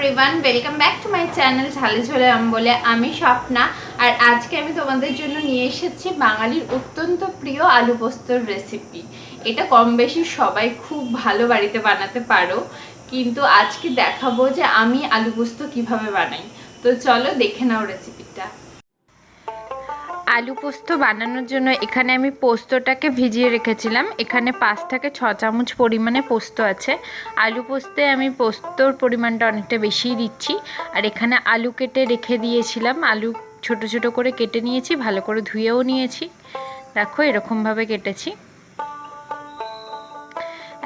Everyone, welcome back to my channel Jhale Jhole Ambole. আমি স্বপ্না। আর আজকে আমি তোমাদের জন্য নিয়ে এসেছি বাঙালির অত্যন্ত প্রিয় আলু পোস্তর রেসিপি। এটা কম বেশি সবাই খুব ভালো বাড়িতে বানাতে পারো, কিন্তু আজকে দেখাবো যে আমি আলু পোস্ত কিভাবে বানাই। তো চলো দেখে নাও রেসিপিটা। আলু পোস্ত বানানোর জন্য এখানে আমি পোস্তটাকে ভিজিয়ে রেখেছিলাম। এখানে 5 থেকে 6 চামচ পরিমাণে পোস্ত আছে। আলু পোস্তে আমি পোস্তর পরিমাণটা অনেকটা বেশিই দিচ্ছি। আর এখানে আলু কেটে রেখে দিয়েছিলাম। আলু ছোট ছোট করে কেটে নিয়েছি, ভালো করে ধুয়েও নিয়েছি। দেখো এরকমভাবে কেটেছি।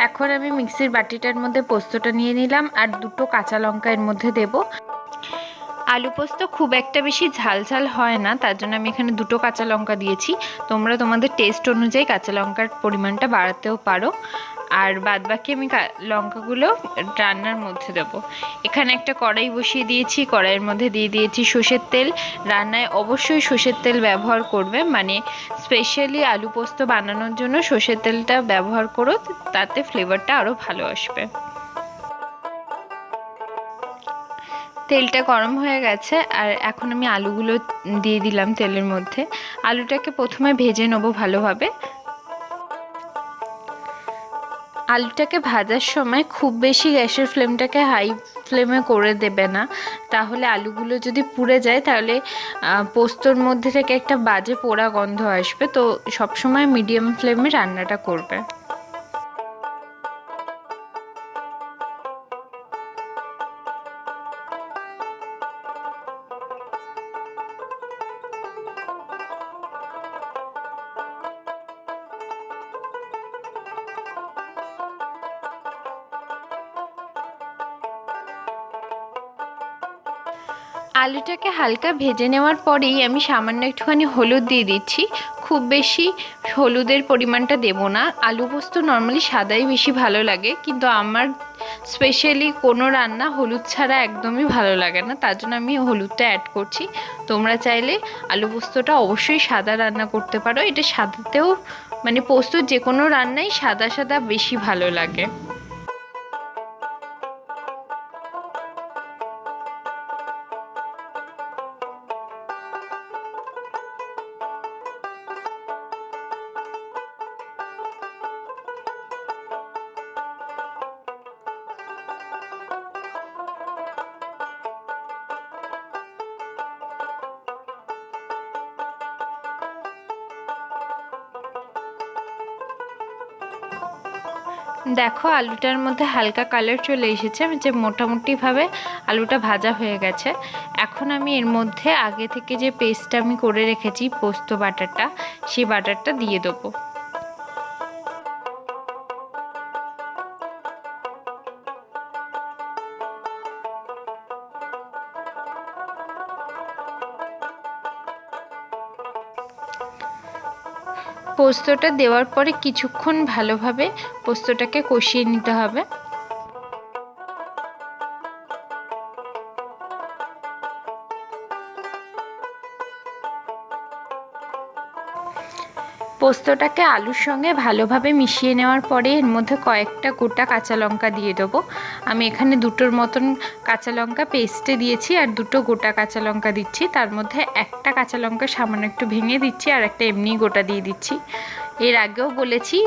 এখন আমি মিক্সির বাটিটার মধ্যে পোস্তটা নিয়ে নিলাম আর দুটো কাঁচা লঙ্কা এর মধ্যে দেবো। আলু পোস্ত খুব একটা বেশি ঝাল ঝাল হয় না, তার জন্য আমি এখানে দুটো কাঁচা লঙ্কা দিয়েছি। তোমরা তোমাদের টেস্ট অনুযায়ী কাঁচা লঙ্কার পরিমাণটা বাড়াতেও পারো। আর বাদ বাকি আমি লঙ্কাগুলো রান্নার মধ্যে দেবো। এখানে একটা কড়াই বসিয়ে দিয়েছি, কড়াইয়ের মধ্যে দিয়ে দিয়েছি সর্ষের তেল। রান্নায় অবশ্যই সর্ষের তেল ব্যবহার করবে, মানে স্পেশালি আলু পোস্ত বানানোর জন্য সর্ষের তেলটা ব্যবহার করো, তাতে ফ্লেভারটা আরও ভালো আসবে। তেলটা গরম হয়ে গেছে আর এখন আমি আলুগুলো দিয়ে দিলাম তেলের মধ্যে। আলুটাকে প্রথমে ভেজে নেব ভালোভাবে। আলুটাকে ভাজার সময় খুব বেশি গ্যাসের ফ্লেমটাকে হাই ফ্লেমে করে দেবে না, তাহলে আলুগুলো যদি পুড়ে যায় তাহলে পোস্তর মধ্যে থেকে একটা বাজে পোড়া গন্ধ আসবে। তো সবসময় মিডিয়াম ফ্লেমে রান্নাটা করবে। আলুটাকে হালকা ভেজে নেওয়ার পরেই আমি সামান্য একটুখানি হলুদ দিয়ে দিচ্ছি। খুব বেশি হলুদের পরিমাণটা দেব না। আলু পোস্ত নর্মালি সাদাই বেশি ভালো লাগে, কিন্তু আমার স্পেশালি কোনো রান্না হলুদ ছাড়া একদমই ভালো লাগে না, তার জন্য আমি হলুদটা অ্যাড করছি। তোমরা চাইলে আলু পোস্তটা অবশ্যই সাদা রান্না করতে পারো। এটা সাদাতেও মানে পোস্তর যে কোনো রান্নাই সাদা সাদা বেশি ভালো লাগে। দেখো আলুটার মধ্যে হালকা কালার চলে এসেছে, যে মোটামুটিভাবে আলুটা ভাজা হয়ে গেছে। এখন আমি এর মধ্যে আগে থেকে যে পেস্টটা আমি করে রেখেছি পোস্ত বাটারটা, সেই বাটারটা দিয়ে দেবো। পোস্তটা দেওয়ার পরে কিছুক্ষণ ভালোভাবে পোস্তটাকে কষিয়ে নিতে হবে। পোস্তটাকে আলুর সঙ্গে ভালোভাবে মিশিয়ে নেওয়ার পরে এর মধ্যে কয়েকটা গোটা কাঁচা লঙ্কা দিয়ে দেবো। আমি এখানে দুটোর মতন কাঁচা লঙ্কা পেস্টে দিয়েছি আর দুটো গোটা কাঁচা লঙ্কা দিচ্ছি। তার মধ্যে একটা কাঁচা লঙ্কা সামান্য একটু ভেঙে দিচ্ছি আর একটা এমনি গোটা দিয়ে দিচ্ছি। এর আগেও বলেছি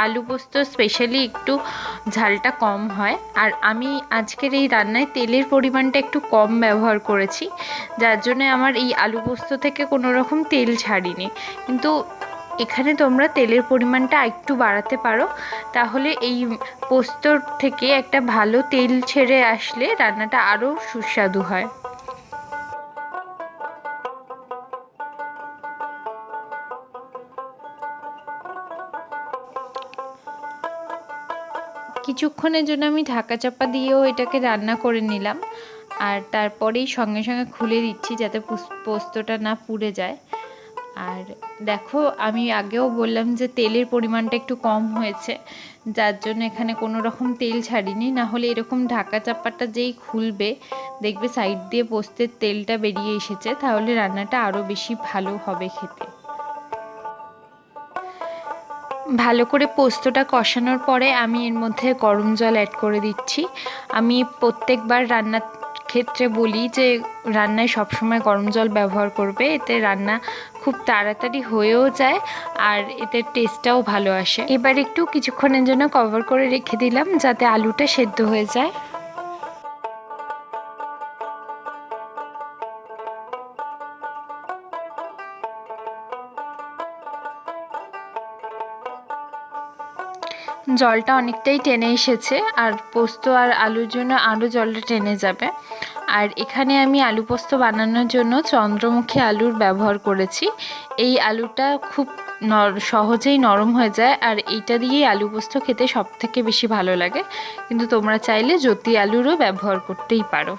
আলু পোস্ত স্পেশালি একটু ঝালটা কম হয়, আর আমি আজকের এই রান্নায় তেলের পরিমাণটা একটু কম ব্যবহার করেছি, যার জন্য আমার এই আলু পোস্ত থেকে কোনো রকম তেল ছাড়িনি। কিন্তু এখানে তোমরা তেলের পরিমাণটা একটু বাড়াতে পারো, তাহলে এই পোস্তর থেকে একটা ভালো তেল ছেড়ে আসলে রান্নাটা আরও সুস্বাদু হয়। কিছুক্ষণের জন্য আমি ঢাকা চাপা দিয়েও এটাকে রান্না করে নিলাম, আর তারপরেই সঙ্গে সঙ্গে খুলে দিচ্ছি যাতে পোস্তটা না পুড়ে যায়। আর দেখো আমি আগেও বললাম যে তেলের পরিমাণটা একটু কম হয়েছে, যার জন্য এখানে কোনো রকম তেল ছাড়িনি। না হলে এরকম ঢাকা চাপাটা যেই খুলবে দেখবে সাইড দিয়ে পোস্তের তেলটা বেরিয়ে এসেছে, তাহলে রান্নাটা আরও বেশি ভালো হবে খেতে। ভালো করে পোস্তটা কষানোর পরে আমি এর মধ্যে গরম জল অ্যাড করে দিচ্ছি। আমি প্রত্যেকবার রান্নার ক্ষেত্রে বলি যে রান্নায় সবসময় গরম জল ব্যবহার করবে, এতে রান্না খুব তাড়াতাড়ি হয়েও যায় আর এতে টেস্টটাও ভালো আসে। এবার একটু কিছুক্ষণের জন্য কভার করে রেখে দিলাম যাতে আলুটা সেদ্ধ হয়ে যায়। জলটা অনেকটাই টেনে এসেছে আর পোস্ত আর আলুর জন্য আরও জলটা টেনে যাবে। আর এখানে আমি আলু পোস্ত বানানোর জন্য চন্দ্রমুখী আলুর ব্যবহার করেছি। এই আলুটা খুব সহজেই নরম হয়ে যায় আর এইটা দিয়েই আলু পোস্ত খেতে সবথেকে বেশি ভালো লাগে, কিন্তু তোমরা চাইলে জ্যোতি আলুরও ব্যবহার করতেই পারো।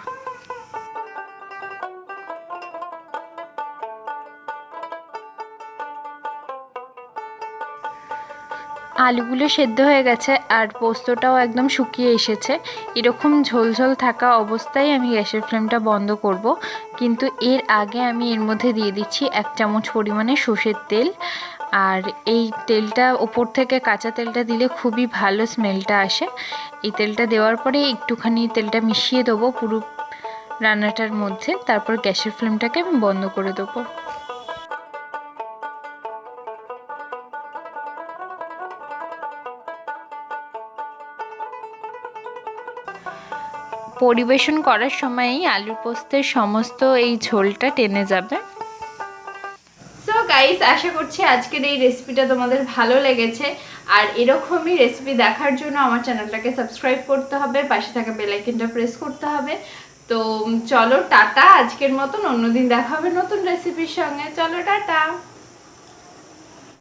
আলুগুলো সেদ্ধ হয়ে গেছে আর পোস্তটাও একদম শুকিয়ে এসেছে। এরকম ঝোলঝোল থাকা অবস্থায় আমি গ্যাসের ফ্লেমটা বন্ধ করব, কিন্তু এর আগে আমি এর মধ্যে দিয়ে দিচ্ছি 1 চামচ পরিমাণে সর্ষের তেল। আর এই তেলটা ওপর থেকে কাঁচা তেলটা দিলে খুবই ভালো স্মেলটা আসে। এই তেলটা দেওয়ার পরে একটুখানি তেলটা মিশিয়ে দেবো পুরো রান্নাটার মধ্যে, তারপর গ্যাসের ফ্লেমটাকে আমি বন্ধ করে দেবো। পরিবেশন করার সময়ই আলু পোস্তের সমস্ত এই ঝোলটা টেনে যাবে। সো গাইস, আশা করছি আজকের এই রেসিপিটা তোমাদের ভালো লেগেছে। আর এরকমই রেসিপি দেখার জন্য আমার চ্যানেলটাকে সাবস্ক্রাইব করতে হবে, পাশে থাকা বেল আইকনটা প্রেস করতে হবে। তো চলো টাটা, আজকের মতন, অন্যদিন দেখা হবে নতুন রেসিপির সঙ্গে। চলো টাটা।